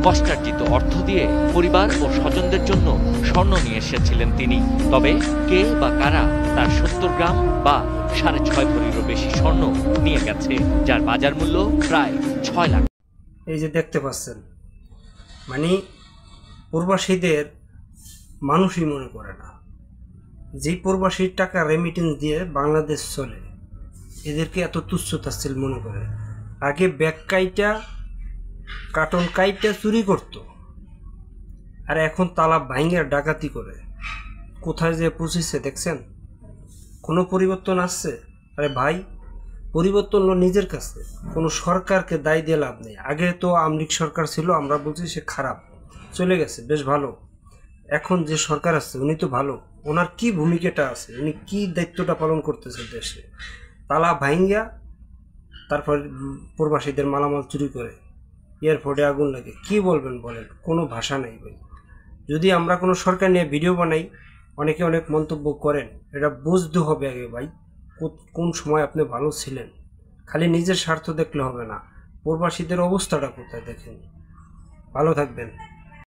কষ্টার্জিত অর্থ দিয়ে পরিবার ও স্বজনদের জন্য স্বর্ণ নিয়ে এসেছিলেন তিনি। তবে কে বা কারা তার ৭০ গ্রাম বা ৬.৫ ভরিরও বেশি স্বর্ণ নিয়ে গেছে, যার বাজার মূল্য প্রায় ৬ লাখ। এই যে দেখতে পাচ্ছেন, মানে প্রবাসীদের মানুষই মনে করে না। যেই প্রবাসীর টাকা রেমিটেন্স দিয়ে বাংলাদেশ চলে, এদেরকে এত তুচ্ছ-তাচ্ছিল্য মনে করে। আগে ব্যাগ কাইটা কার্টন কাইটা চুরি করত, আর এখন তালা ভাঙিয়ে ডাকাতি করে। কোথায় যে পৌঁছেছে দেখছেন? কোনো পরিবর্তন আসছে? আরে ভাই, পরিবর্তন হলো নিজের কাছে, কোনো সরকারকে দায় দিয়ে লাভ নেই। আগে তো আওয়ামী লীগ সরকার ছিল, আমরা বলছি সে খারাপ, চলে গেছে, বেশ ভালো। এখন যে সরকার আছে উনি তো ভালো, ওনার কি ভূমিকাটা আছে, উনি কি দায়িত্বটা পালন করতেছে দেশে? তালা ভাঙ্গিয়া তারপর প্রবাসীদের মালামাল চুরি করে, এয়ারপোর্টে আগুন লাগে। কি বলবেন বলেন? কোনো ভাষা নেই ভাই। যদি আমরা কোনো সরকার নিয়ে ভিডিও বানাই, অনেকে অনেক মন্তব্য করেন, এটা বুঝতে হবে আগে ভাই কোন সময় আপনি ভালো ছিলেন। খালি নিজের স্বার্থ দেখলে হবে না, প্রবাসীদের অবস্থাটা কোথায় দেখেন। ভালো থাকবেন।